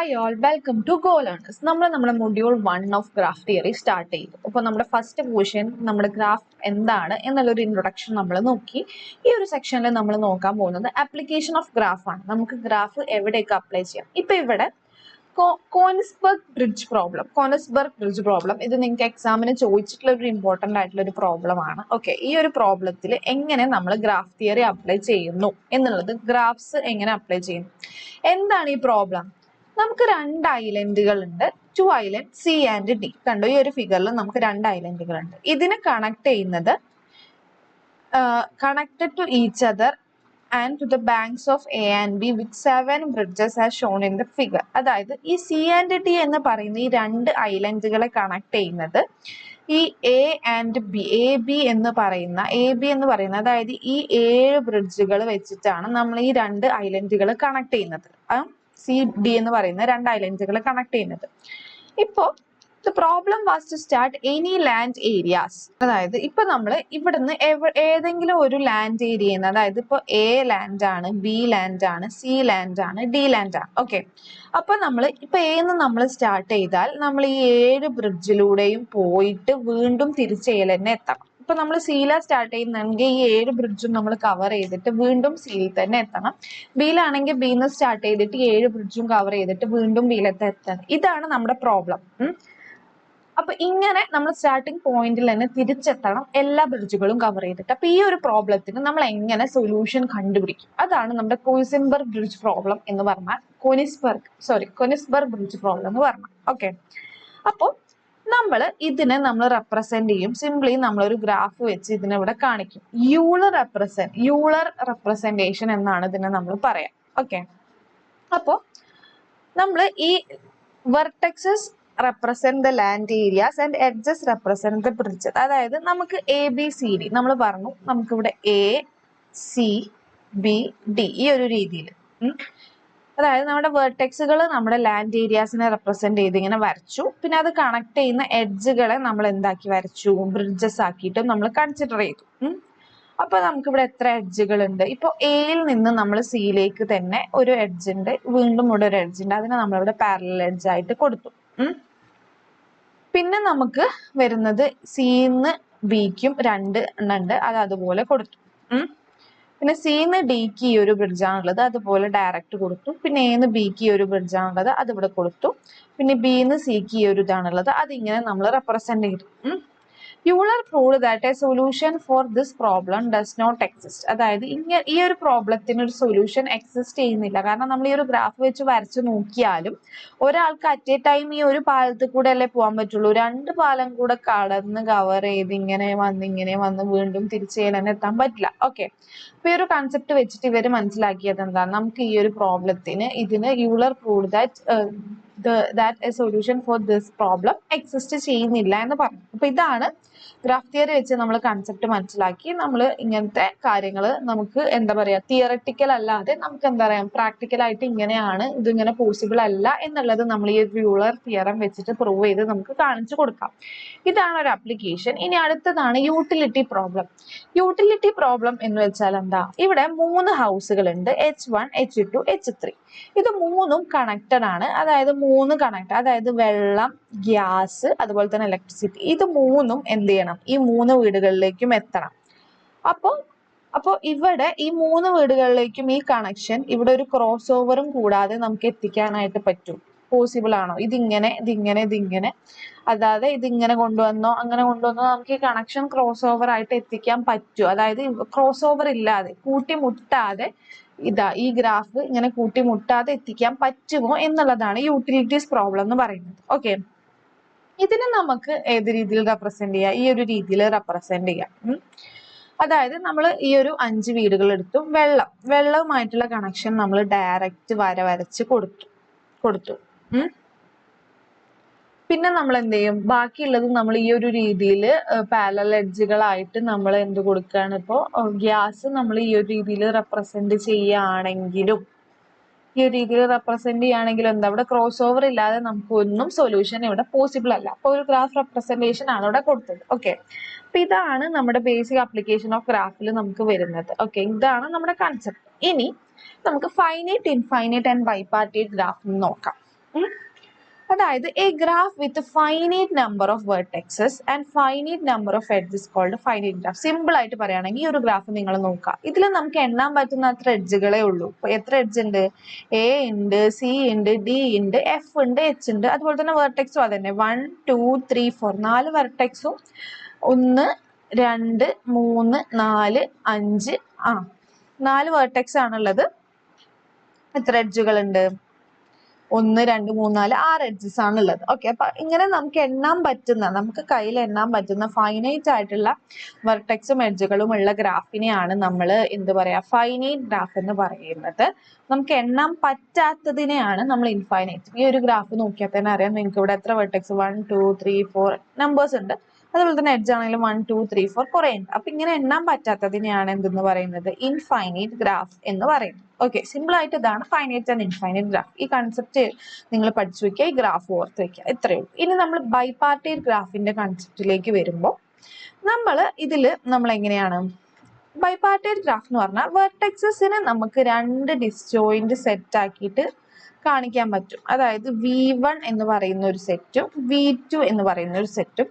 Hi all, welcome to Go Learners. നമ്മുടെ module 1 of graph theory start ചെയ്തു. അപ്പോൾ നമ്മുടെ ഫസ്റ്റ് പോർഷൻ നമ്മുടെ ഗ്രാഫ് എന്താണ് എന്നുള്ളൊരു ഇൻട്രൊഡക്ഷൻ നമ്മൾ നോക്കി. ഈ ഒരു സെക്ഷനിൽ നമ്മൾ നോക്കാൻ പോകുന്നത് ആപ്ലിക്കേഷൻ ഓഫ് ഗ്രാഫ് ആണ്. നമുക്ക് ഗ്രാഫ് എവിടെയൊക്കെ അപ്ലൈ ചെയ്യാം. ഇപ്പൊ ഇവിടെ കോനിസ്ബർഗ് ബ്രിഡ്ജ് പ്രോബ്ലം ഇത് നിങ്ങൾക്ക് എക്സാമിന് ചോദിച്ചിട്ടുള്ള ഒരു ഇമ്പോർട്ടന്റ് ആയിട്ടുള്ള ഒരു പ്രോബ്ലം ആണ്. ഓക്കെ, ഈ ഒരു പ്രോബ്ലത്തിൽ എങ്ങനെ നമ്മൾ ഗ്രാഫ് തിയറി അപ്ലൈ ചെയ്യുന്നു എന്നുള്ളത്, ഗ്രാഫ്സ് എങ്ങനെ അപ്ലൈ ചെയ്യുന്നു, എന്താണ് ഈ പ്രോബ്ലം. നമുക്ക് രണ്ട് ഐലൻഡുകൾ ഉണ്ട്, 2 ഐലൻഡ് സി ആൻഡ് ഡി. കണ്ടോ, ഈ ഒരു ഫിഗറിൽ നമുക്ക് രണ്ട് ഐലൻഡുകൾ ഉണ്ട്. ഇതിനെ കണക്ട് ചെയ്യുന്നത് connected to each other and to the banks of A and B with 7 bridges as shown in the figure. അതായത് ഈ സി ആൻഡ് ഡി എന്ന് പറയുന്ന ഈ രണ്ട് ഐലൻഡുകളെ കണക്ട് ചെയ്യുന്നത് ഈ A and B, A B എന്ന് പറയുന്ന അതായത് ഈ 7 ബ്രിഡ്ജുകൾ വെച്ചിട്ടാണ് നമ്മൾ ഈ രണ്ട് ഐലൻഡുകൾ കണക്ട് ചെയ്യുന്നത്. സി ഡി എന്ന് പറയുന്ന രണ്ട് ഐലൻഡുകൾ കണക്ട് ചെയ്യുന്നത്. ഇപ്പോ the problem was to start any land areas. അതായത് ഇപ്പൊ നമ്മൾ ഇവിടുന്ന് ഏതെങ്കിലും ഒരു ലാൻഡ് ഏരിയയിൽ, അതായത് ഇപ്പൊ എ ലാൻഡ് ആണ്, ബി ലാൻഡ് ആണ്, സി ലാൻഡ് ആണ്, ഡി ലാൻഡ് ആണ്. ഓക്കെ, അപ്പൊ നമ്മൾ ഇപ്പൊ എന്ന് നമ്മൾ സ്റ്റാർട്ട് ചെയ്താൽ നമ്മൾ ഈ 7 ബ്രിഡ്ജിലൂടെയും പോയിട്ട് വീണ്ടും തിരിച്ച് എയിൽ തന്നെ എത്തണം. ഇപ്പൊ നമ്മൾ സിയില സ്റ്റാർട്ട് ചെയ്യുന്നെങ്കിൽ ഈ 7 ബ്രിഡ്ജും നമ്മൾ കവർ ചെയ്തിട്ട് വീണ്ടും സിയിൽ തന്നെ എത്തണം. ബിയിലാണെങ്കിൽ ബിന്ന് സ്റ്റാർട്ട് ചെയ്തിട്ട് 7 ബ്രിഡ്ജും കവർ ചെയ്തിട്ട് വീണ്ടും ബിയിലെത്തെ എത്തണം. ഇതാണ് നമ്മുടെ പ്രോബ്ലം. അപ്പൊ ഇങ്ങനെ നമ്മൾ സ്റ്റാർട്ടിംഗ് പോയിന്റിൽ തന്നെ തിരിച്ചെത്തണം, എല്ലാ ബ്രിഡ്ജുകളും കവർ ചെയ്തിട്ട്. അപ്പൊ ഈ ഒരു പ്രോബ്ലത്തിന് നമ്മൾ എങ്ങനെ സൊല്യൂഷൻ കണ്ടുപിടിക്കും, അതാണ് നമ്മുടെ കോനിസ്ബർഗ് ബ്രിഡ്ജ് പ്രോബ്ലം എന്ന് പറഞ്ഞാൽ. കോനിസ്ബർഗ് ബ്രിഡ്ജ് പ്രോബ്ലം എന്ന് പറഞ്ഞാൽ. ഓക്കെ, അപ്പോൾ നമ്മൾ ഇതിനെ നമ്മൾ റെപ്രസെന്റ് ചെയ്യും. സിംപ്ലി നമ്മളൊരു ഗ്രാഫ് വെച്ച് ഇതിനെ ഇവിടെ കാണിക്കും. യൂളർ റെപ്രസെന്റേഷൻ എന്നാണ് ഇതിനെ നമ്മൾ പറയാം. ഓക്കെ, അപ്പോൾ നമ്മൾ ഈ വെർട്ടെക്സസ് represent the land areas and edges represent the bridges. അതായത് നമുക്ക് എ ബി സി ഡി നമ്മൾ പറഞ്ഞു, നമുക്ക് ഇവിടെ എ സി ബി ഡി ഈ ഒരു രീതിയിൽ, അതായത് നമ്മുടെ വെർട്ടെക്സുകൾ നമ്മുടെ ലാൻഡ് ഏരിയാസിനെ റെപ്രസെന്റ് ചെയ്ത് ഇങ്ങനെ വരച്ചു. പിന്നെ അത് കണക്ട് ചെയ്യുന്ന എഡ്ജുകളെ നമ്മൾ എന്താക്കി വരച്ചു, ബ്രിഡ്ജസ് ആക്കിയിട്ട് നമ്മൾ കൺസിഡർ ചെയ്തു. അപ്പൊ നമുക്ക് ഇവിടെ എത്ര എഡ്ജുകൾ ഉണ്ട്. ഇപ്പൊ എയിൽ നിന്ന് നമ്മൾ സിയിലേക്ക് തന്നെ ഒരു എഡ്ജ് ഉണ്ട്, വീണ്ടും ഇവിടെ ഒരു എഡ്ജ് ഉണ്ട്, അതിനെ നമ്മളിവിടെ പാരലൽ എഡ്ജ് ആയിട്ട് കൊടുത്തു. പിന്നെ നമുക്ക് വരുന്നത് സിന്ന് ബിക്കും 2 എണ്ണുണ്ട്, അത് അതുപോലെ കൊടുത്തു. പിന്നെ സിന്ന് ഡിക്ക് ഈ ഒരു ബ്രിഡ്ജാണുള്ളത്, അതുപോലെ ഡയറക്റ്റ് കൊടുത്തു. പിന്നെ എന്ന് ബിക്ക് ഈ ഒരു ബ്രിഡ്ജാണുള്ളത്, അത് ഇവിടെ കൊടുത്തു. പിന്നെ ബിന്ന് സിക്ക് ഈ ഒരു ഇതാണുള്ളത്, അതിങ്ങനെ നമ്മൾ റെപ്രസെന്റ് ചെയ്തു. Euler proved that a solution for this problem does not exist. അതായത് ഈ ഒരു പ്രോബ്ലത്തിന് ഒരു സൊല്യൂഷൻ എക്സിസ്റ്റ് ചെയ്യുന്നില്ല. കാരണം നമ്മൾ ഈ ഒരു ഗ്രാഫ് വെച്ച് വരച്ച് നോക്കിയാലും ഒരാൾക്ക് അറ്റ് എ ടൈം ഈ ഒരു പാലത്തിൽ കൂടെ അല്ലേ പോകാൻ പറ്റുള്ളൂ. 2 പാലം കൂടെ കടന്ന് കവർ ചെയ്ത് ഇങ്ങനെ വന്ന് വീണ്ടും തിരിച്ചെത്താൻ എത്താൻ പറ്റില്ല. ഓക്കെ, അപ്പൊ ഈ ഒരു കൺസെപ്റ്റ് വെച്ചിട്ട് ഇവര് മനസ്സിലാക്കിയത് എന്താണ്, നമുക്ക് ഈ ഒരു പ്രോബ്ലത്തിന് ഇതിന് Euler proved that a solution for this problem exist ചെയ്യുന്നില്ല എന്ന് പറഞ്ഞു. അപ്പൊ ഇതാണ് ഗ്രാഫ് തിയറി വെച്ച് നമ്മൾ കൺസെപ്റ്റ് മനസ്സിലാക്കി. നമ്മൾ ഇങ്ങനത്തെ കാര്യങ്ങൾ നമുക്ക് എന്താ പറയാ, തിയറട്ടിക്കൽ അല്ലാതെ നമുക്ക് എന്താ പറയാ, പ്രാക്ടിക്കൽ ആയിട്ട് ഇങ്ങനെയാണ്, ഇതിങ്ങനെ പോസിബിൾ അല്ല എന്നുള്ളത് നമ്മൾ ഈ യൂളർ തിയറം വെച്ചിട്ട് പ്രൂവ് ചെയ്ത് നമുക്ക് കാണിച്ചു കൊടുക്കാം. ഇതാണ് ഒരു ആപ്ലിക്കേഷൻ. ഇനി അടുത്തതാണ് യൂട്ടിലിറ്റി പ്രോബ്ലം. യൂട്ടിലിറ്റി പ്രോബ്ലം എന്ന് വെച്ചാൽ എന്താ, ഇവിടെ 3 ഹൗസുകൾ ഉണ്ട്, H1, H2, H3. ഇത് 3ഉം കണക്റ്റഡ് ആണ്. അതായത് 3 കണക്ട്, അതായത് വെള്ളം, ഗ്യാസ്, അതുപോലെ തന്നെ ഇലക്ട്രിസിറ്റി, ഇത് 3ഉം എന്ത് ചെയ്യണം, ഈ 3 വീടുകളിലേക്കും എത്തണം. അപ്പോൾ ഇവിടെ ഈ 3 വീടുകളിലേക്കും ഈ കണക്ഷൻ ഇവിടെ ഒരു ക്രോസ് ഓവറും കൂടാതെ നമുക്ക് എത്തിക്കാനായിട്ട് പറ്റും. പോസിബിൾ ആണോ, ഇതിങ്ങനെ അതായത് ഇതിങ്ങനെ കൊണ്ടുവന്നോ അങ്ങനെ കൊണ്ടുവന്നോ നമുക്ക് ഈ കണക്ഷൻ ക്രോസ് ഓവർ ആയിട്ട് എത്തിക്കാൻ പറ്റും. അതായത് ക്രോസ് ഓവർ ഇല്ലാതെ, കൂട്ടിമുട്ടാതെ ഈ ഗ്രാഫ് ഇങ്ങനെ കൂട്ടിമുട്ടാതെ എത്തിക്കാൻ പറ്റുമോ എന്നുള്ളതാണ് യൂട്ടിലിറ്റീസ് പ്രോബ്ലം എന്ന് പറയുന്നത്. ഓക്കെ, ഇതിനെ നമുക്ക് ഏത് രീതിയിൽ റെപ്രസെന്റ് ചെയ്യാം, ഈ ഒരു രീതിയിൽ റെപ്രസെന്റ് ചെയ്യാം. അതായത് നമ്മൾ ഈ ഒരു 5 വീടുകൾ എടുത്തു, വെള്ളവുമായിട്ടുള്ള കണക്ഷൻ നമ്മൾ ഡയറക്റ്റ് വരച്ച് കൊടുത്തു. പിന്നെ നമ്മൾ എന്ത് ചെയ്യും, ബാക്കിയുള്ളത് നമ്മൾ ഈ ഒരു രീതിയിൽ പാരലൽ എഡ്ജുകളായിട്ട് നമ്മൾ എന്ത് കൊടുക്കുകയാണ്, ഇപ്പോൾ ഗ്യാസ് നമ്മൾ ഈ ഒരു രീതിയിൽ റെപ്രസെന്റ് ചെയ്യുകയാണെങ്കിലും എന്താ, ഇവിടെ ക്രോസ് ഓവർ ഇല്ലാതെ നമുക്ക് ഒന്നും സൊല്യൂഷൻ ഇവിടെ പോസിബിൾ അല്ല. അപ്പോൾ ഒരു ഗ്രാഫ് റെപ്രസെന്റേഷൻ ആണ് ഇവിടെ കൊടുത്തത്. ഓക്കെ, അപ്പൊ ഇതാണ് നമ്മുടെ ബേസിക് ആപ്ലിക്കേഷൻ ഓഫ് ഗ്രാഫിൽ നമുക്ക് വരുന്നത്. ഓക്കെ, ഇതാണ് നമ്മുടെ കൺസെപ്റ്റ്. ഇനി നമുക്ക് finite, infinite and bipartite graph നോക്കാം. അതായത് a graph with finite number of vertices and finite number of edges called finite graph. Simple ആയിട്ട് പറയുകയാണെങ്കിൽ ഈ ഒരു ഗ്രാഫ് നിങ്ങൾ നോക്കുക. ഇതിൽ നമുക്ക് എണ്ണാൻ പറ്റുന്ന അത്ര എഡ്ജുകളേ ഉള്ളൂ. എത്ര എഡ്ജ് ഉണ്ട്? എ ഉണ്ട്, സി ഉണ്ട്, ഡി ഉണ്ട്, എഫ് ഉണ്ട്, എച്ച് ഉണ്ട്. അതുപോലെ തന്നെ വെർട്ടെക്സും അതന്നെ 1 2 3 4 4 വെർട്ടെക്സും 1 2 3 4 5 4 വെർട്ടെക്സ് ആണുള്ളത്. എത്ര എഡ്ജുകൾ ഉണ്ട്? 1 2 3 4 6 എഡ്ജസ് ആണുള്ളത്. ഓക്കെ, അപ്പൊ ഇങ്ങനെ നമുക്ക് എണ്ണാൻ പറ്റുന്ന, നമുക്ക് കയ്യിൽ എണ്ണാൻ പറ്റുന്ന ഫൈനൈറ്റ് ആയിട്ടുള്ള വെർട്ടെക്സും എഡ്ജുകളും ഉള്ള ഗ്രാഫിനെയാണ് നമ്മൾ എന്ത് പറയാ, ഫൈനൈറ്റ് ഗ്രാഫ് എന്ന് പറയുന്നത്. നമുക്ക് എണ്ണാൻ പറ്റാത്തതിനെയാണ് നമ്മൾ ഇൻഫൈനൈറ്റ്. ഈ ഒരു ഗ്രാഫ് നോക്കിയാൽ തന്നെ അറിയാം നിങ്ങൾക്ക് ഇവിടെ എത്ര വെർട്ടെക്സ് 1 2 3 4 നമ്പേഴ്സ് ഉണ്ട്. അതുപോലെ തന്നെ എഡ്ജ് ആണെങ്കിലും 1 2 3 4 കുറെ ഉണ്ട്. അപ്പൊ ഇങ്ങനെ എണ്ണാൻ പറ്റാത്തതിനെയാണ് എന്തെന്ന് പറയുന്നത്, ഇൻഫൈനൈറ്റ് ഗ്രാഫ് എന്ന് പറയുന്നത്. ഓക്കെ, സിമ്പിൾ ആയിട്ട് ഇതാണ് ഫൈനൈറ്റ് ആൻഡ് ഇൻഫൈനൈറ്റ് ഗ്രാഫ്. ഈ കൺസെപ്റ്റ് നിങ്ങൾ പഠിച്ചു വെക്കുക, ഈ ഗ്രാഫ് ഓർത്ത് വെക്കുക, ഇത്രയേ ഉള്ളൂ. ഇനി നമ്മൾ ബൈപാർട്ടൈറ്റ് ഗ്രാഫിന്റെ കൺസെപ്റ്റിലേക്ക് വരുമ്പോൾ നമ്മൾ എങ്ങനെയാണ് ബൈപാർട്ടൈറ്റ് ഗ്രാഫ് എന്ന് പറഞ്ഞാൽ വെർട്ടെക്സസിനെ നമുക്ക് 2 ഡിസ്ജോയിന്റ് സെറ്റ് ആക്കിയിട്ട് കാണിക്കാൻ പറ്റും. അതായത് V1 എന്ന് പറയുന്ന ഒരു സെറ്റും V2 എന്ന് പറയുന്ന ഒരു സെറ്റും.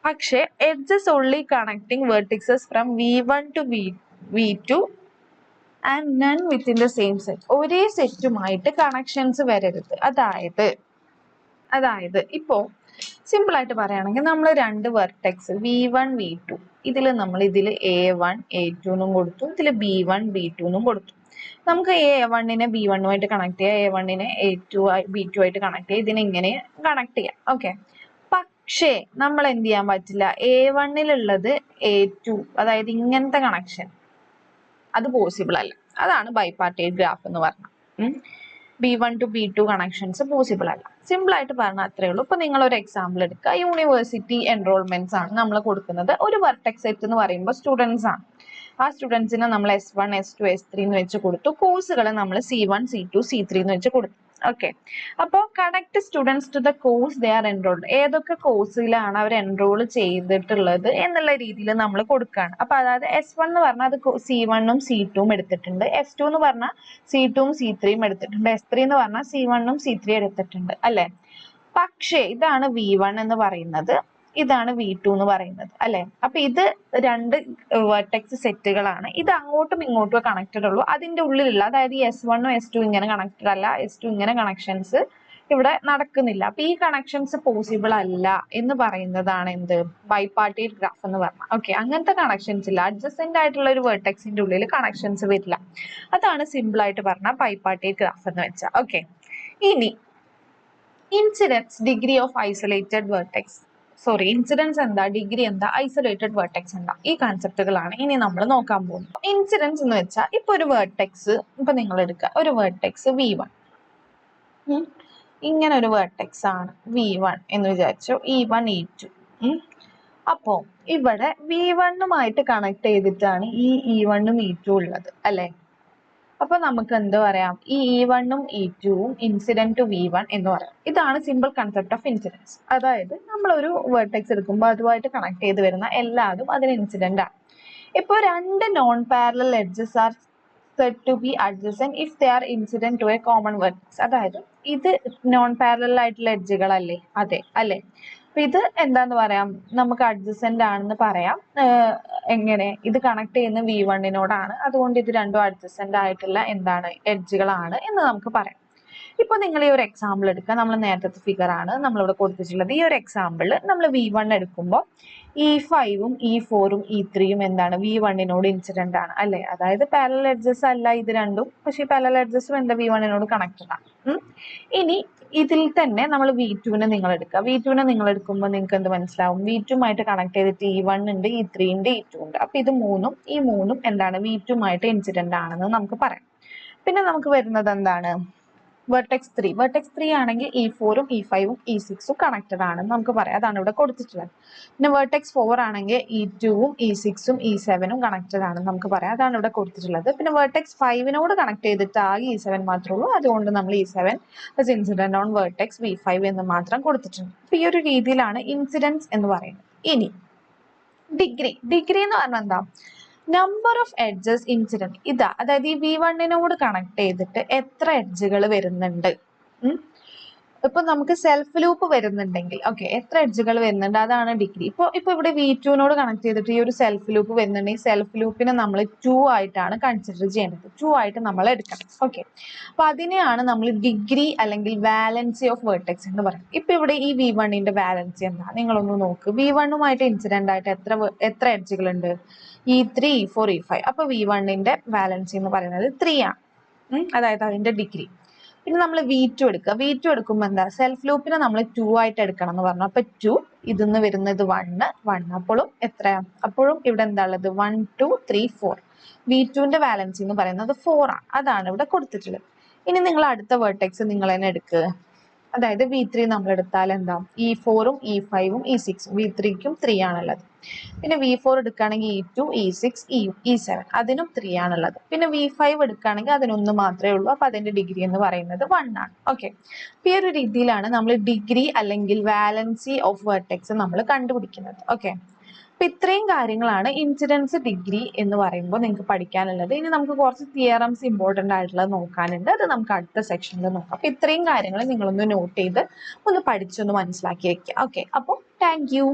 പക്ഷേ edges only connecting vertices from V1 to V2 and none within the same set. ഒരേ സെറ്റുമായിട്ട് കണക്ഷൻസ് വരരുത്. അതായത് ഇപ്പോ സിമ്പിൾ ആയിട്ട് പറയുകയാണെങ്കിൽ നമ്മൾ 2 വെർട്ടെക്സ് V1 V2 ഇതിൽ A1 A2 എന്നും കൊടുത്തു, ഇതിൽ B1 B2 എന്നും കൊടുത്തു. നമുക്ക് A1നെ B1 കണക്ട് ചെയ്യാം, A1നെ B2 ആയിട്ട് കണക്ട് ചെയ്യാം, ഇതിനെ ഇങ്ങനെ കണക്ട് ചെയ്യാം. ഓക്കെ, പക്ഷേ നമ്മൾ എന്ത് ചെയ്യാൻ പറ്റില്ല, A1ലുള്ളത് A2, അതായത് ഇങ്ങനത്തെ കണക്ഷൻ അത് പോസിബിൾ അല്ല. അതാണ് ബൈപാർട്ടൈറ്റ് ഗ്രാഫ് എന്ന് പറഞ്ഞാൽ. B1 to B2 connections possible അല്ല. സിമ്പിൾ ആയിട്ട് പറഞ്ഞാൽ അത്രേ ഉള്ളൂ. ഇപ്പൊ നിങ്ങൾ ഒരു എക്സാമ്പിൾ എടുക്കുക. യൂണിവേഴ്സിറ്റി എൻറോൾമെന്റ്സ് ആണ് നമ്മൾ കൊടുക്കുന്നത്. ഒരു വെർട്ടെക്സ് സെറ്റ് എന്ന് പറയുമ്പോൾ സ്റ്റുഡൻസ് ആണ്. ആ സ്റ്റുഡൻസിനെ നമ്മൾ S1 S2 S3 എന്ന് വെച്ച് കൊടുത്തു. കോഴ്സുകൾ നമ്മൾ C1 C2 C3 എന്ന് വെച്ച് കൊടുത്തു. ഓക്കെ, അപ്പോൾ connect students to the course they are enrolled. ഏതൊക്കെ കോഴ്സിലാണ് അവർ എൻറോൾ ചെയ്തിട്ടുള്ളത് എന്നുള്ള രീതിയിൽ നമ്മൾ കൊടുക്കുകയാണ്. അപ്പൊ അതായത് S1 എന്ന് പറഞ്ഞാൽ അത് C1 C2 എടുത്തിട്ടുണ്ട്, S2 എന്ന് പറഞ്ഞാൽ C2 C3 എടുത്തിട്ടുണ്ട്, S3 എന്ന് പറഞ്ഞാൽ C1 C3 എടുത്തിട്ടുണ്ട് അല്ലെ. പക്ഷേ ഇതാണ് V1 എന്ന് പറയുന്നത്, ഇതാണ് V2 എന്ന് പറയുന്നത് അല്ലെ. അപ്പൊ ഇത് 2 വെർട്ടെക്സ് സെറ്റുകളാണ്. ഇത് അങ്ങോട്ടും ഇങ്ങോട്ടും കണക്റ്റഡ് ഉള്ളൂ. അതിന്റെ ഉള്ളിലുള്ള, അതായത് S1 S2 ഇങ്ങനെ കണക്റ്റഡ് അല്ല, S2 ഇങ്ങനെ കണക്ഷൻസ് ഇവിടെ നടക്കുന്നില്ല. അപ്പൊ ഈ കണക്ഷൻസ് പോസിബിൾ അല്ല എന്ന് പറയുന്നതാണ് എന്ത്, ബൈപാർട്ടൈറ്റ് ഗ്രാഫ് എന്ന് പറഞ്ഞാൽ. ഓക്കെ, അങ്ങനത്തെ കണക്ഷൻസ് ഇല്ല. അഡ്ജസന്റ് ആയിട്ടുള്ള ഒരു വെർട്ടെക്സിന്റെ ഉള്ളിൽ കണക്ഷൻസ് വരില്ല. അതാണ് സിമ്പിൾ ആയിട്ട് പറഞ്ഞാൽ ബൈപാർട്ടൈറ്റ് ഗ്രാഫ് എന്ന് വെച്ചാൽ. ഓക്കെ, ഇനി incidence, degree of isolated vertex, incidence എന്താ, ഡിഗ്രി എന്താ, ഐസൊലേറ്റഡ് വെർട്ടെക്സ് എന്താ, ഈ കൺസെപ്റ്റുകളാണ് ഇനി നമ്മൾ നോക്കാൻ പോകുന്നത്. ഇൻസിഡൻസ് എന്ന് വെച്ചാൽ ഇപ്പൊ ഒരു വെർട്ടെക്സ്, ഇപ്പൊ നിങ്ങൾ എടുക്കുക ഒരു വെർട്ടെക്സ് V1, ഇങ്ങനെ ഒരു വെർട്ടെക്സ് ആണ് V1 എന്ന് വിചാരിച്ചു, E1 E2. അപ്പോ ഇവിടെ V1 കണക്ട് ചെയ്തിട്ടാണ് ഈ E1 E2 ഉള്ളത് അല്ലെ. അപ്പൊ നമുക്ക് എന്ത് പറയാം, ഈ E1 E2 incident to V1 എന്ന് പറയാം. ഇതാണ് സിമ്പിൾ കൺസെപ്റ്റ് ഓഫ് ഇൻസിഡൻസ്. അതായത് നമ്മൾ ഒരു വെർട്ടെക്സ് എടുക്കുമ്പോൾ അതുമായിട്ട് കണക്ട് ചെയ്ത് വരുന്ന എല്ലാതും അതിന് ഇൻസിഡന്റ് ആണ്. ഇപ്പോൾ 2 non parallel edges R said to be adjacent if they are incident to a common vertex. അതായത് ഇത് നോൺ പാരലൽ ആയിട്ടുള്ള എഡ്ജുകളല്ലേ, അതെ അല്ലെ. അപ്പൊ ഇത് എന്താന്ന് പറയാം, നമുക്ക് അഡ്ജസന്റ് ആണെന്ന് പറയാം. എങ്ങനെ, ഇത് കണക്ട് ചെയ്യുന്ന V1നോടാണ്, അതുകൊണ്ട് ഇത് രണ്ടും അഡ്ജസന്റ് ആയിട്ടുള്ള എന്താണ്, എഡ്ജുകളാണ് എന്ന് നമുക്ക് പറയാം. ഇപ്പൊ നിങ്ങൾ ഈ ഒരു എക്സാമ്പിൾ എടുക്കുക. നമ്മൾ നേരത്തെ ഫിഗർ ആണ് നമ്മളിവിടെ കൊടുത്തിട്ടുള്ളത്. ഈ ഒരു എക്സാമ്പിളിൽ നമ്മൾ V1 എടുക്കുമ്പോൾ E5 E4 E3 എന്താണ്, V1നോട് ഇൻസിഡന്റ് ആണ് അല്ലെ. അതായത് പാരലൽ എഡ്ജസ് അല്ല ഇത് രണ്ടും, പക്ഷെ പാരലൽ എഡ്ജസും എന്താ V1നോട് കണക്റ്റഡ് ആണ്. ഇനി ഇതിൽ തന്നെ നമ്മൾ V2 നിങ്ങൾ എടുക്കുക. V2 നിങ്ങൾ എടുക്കുമ്പോൾ നിങ്ങൾക്ക് എന്ത് മനസ്സിലാവും, V2 കണക്ട് ചെയ്തിട്ട് E1 ഉണ്ട്, E3 ഉണ്ട്, E2 ഉണ്ട്. അപ്പൊ ഇത് ഈ മൂന്നും എന്താണ്, V2 ഇൻസിഡന്റ് ആണെന്ന് നമുക്ക് പറയാം. പിന്നെ നമുക്ക് വരുന്നത് എന്താണ്, വെർട്ടെക്സ് 3 ആണെങ്കിൽ E4 E5 E6 കണക്റ്റഡ് ആണെന്ന് നമുക്ക് പറയാം. അതാണ് ഇവിടെ കൊടുത്തിട്ടുള്ളത്. പിന്നെ വെർട്ടെക്സ് 4 ആണെങ്കിൽ E2 E6 E7 കണക്റ്റഡ് ആണെന്ന് നമുക്ക് പറയാം. അതാണ് ഇവിടെ കൊടുത്തിട്ടുള്ളത്. പിന്നെ വെർട്ടെക്സ് 5നോട് കണക്ട് ചെയ്തിട്ട് ആകെ E7 മാത്രമേ ഉള്ളൂ. അതുകൊണ്ട് നമ്മൾ E7 incident on vertex V5 എന്ന് മാത്രം കൊടുത്തിട്ടുണ്ട്. അപ്പൊ ഈ ഒരു രീതിയിലാണ് ഇൻസിഡൻസ് എന്ന് പറയുന്നത്. ഇനി ഡിഗ്രി എന്ന് പറഞ്ഞാൽ എന്താ, നമ്പർ ഓഫ് എഡ്ജസ് ഇൻസിഡന്റ്. ഇതാ, അതായത് ഈ V1നോട് കണക്ട് ചെയ്തിട്ട് എത്ര എഡ്ജുകൾ വരുന്നുണ്ട്. ഇപ്പൊ നമുക്ക് സെൽഫ് ലൂപ്പ് വരുന്നുണ്ടെങ്കിൽ ഓക്കെ എത്ര എഡ്ജുകൾ വരുന്നുണ്ട് അതാണ് ഡിഗ്രി. ഇപ്പൊ ഇവിടെ V2നോട് കണക്ട് ചെയ്തിട്ട് ഈ ഒരു സെൽഫ് ലൂപ്പ് വരുന്നുണ്ടെങ്കിൽ സെൽഫ് ലൂപ്പിനെ നമ്മൾ 2 ആയിട്ടാണ് കൺസിഡർ ചെയ്യേണ്ടത്. 2 ആയിട്ട് നമ്മൾ എടുക്കണം. ഓക്കെ, അപ്പൊ അതിനെയാണ് നമ്മൾ ഡിഗ്രി അല്ലെങ്കിൽ വാലൻസി ഓഫ് വെർട്ടെക്സ് എന്ന് പറയുന്നത്. ഇപ്പൊ ഇവിടെ ഈ V1ന്റെ വാലൻസി എന്താ നിങ്ങളൊന്ന് നോക്ക്. V1ഉമായിട്ട് ഇൻസിഡന്റ് ആയിട്ട് എത്ര എഡ്ജുകൾ ഉണ്ട്? E3 E4 E5. അപ്പൊ V1ന്റെ വാലൻസി എന്ന് പറയുന്നത് 3 ആണ്. അതായത് അതിന്റെ ഡിഗ്രി. പിന്നെ നമ്മൾ V2 എടുക്കുക. V2 എടുക്കുമ്പോൾ എന്താ സെൽഫ് ലൂപ്പിനെ നമ്മൾ 2 ആയിട്ട് എടുക്കണം എന്ന് പറഞ്ഞു. അപ്പൊ 2 ഇതിന്ന് വരുന്നത് 1 അപ്പോഴും എത്രയാ? അപ്പോഴും ഇവിടെ എന്താ ഉള്ളത്? 1 2 3 4. V2ന്റെ വാലൻസി എന്ന് പറയുന്നത് 4 ആണ്. അതാണ് ഇവിടെ കൊടുത്തിട്ടുള്ളത്. ഇനി നിങ്ങൾ അടുത്ത വെർട്ടെക്സ് നിങ്ങൾ തന്നെ എടുക്കുക. അതായത് V3 നമ്മൾ എടുത്താൽ എന്താ? E4ഉം E5ഉം E6ഉം. V3ക്കും 3 ആണുള്ളത്. പിന്നെ V4 എടുക്കുകയാണെങ്കിൽ E2 E6 E7 അതിനും 3 ആണുള്ളത്. പിന്നെ V5 എടുക്കുകയാണെങ്കിൽ അതിനൊന്ന് മാത്രമേ ഉള്ളൂ. അപ്പൊ അതിന്റെ ഡിഗ്രി എന്ന് പറയുന്നത് 1 ആണ്. ഓക്കെ, ഈ ഒരു രീതിയിലാണ് നമ്മൾ ഡിഗ്രി അല്ലെങ്കിൽ വാലൻസി ഓഫ് വെർട്ടെക്സ് നമ്മൾ കണ്ടുപിടിക്കുന്നത്. ഓക്കെ, അപ്പൊ ഇത്രയും കാര്യങ്ങളാണ് ഇൻസിഡൻസ് ഡിഗ്രി എന്ന് പറയുമ്പോൾ നിങ്ങൾക്ക് പഠിക്കാനുള്ളത്. ഇനി നമുക്ക് കുറച്ച് തിയറംസ് ഇമ്പോർട്ടന്റ് ആയിട്ടുള്ളത് നോക്കാനുണ്ട്. അത് നമുക്ക് അടുത്ത സെക്ഷനിൽ നോക്കാം. അപ്പൊ ഇത്രയും കാര്യങ്ങൾ നിങ്ങളൊന്ന് നോട്ട് ചെയ്ത് ഒന്ന് പഠിച്ചൊന്ന് മനസ്സിലാക്കി വെക്കുക. ഓക്കെ, അപ്പോൾ താങ്ക് യു.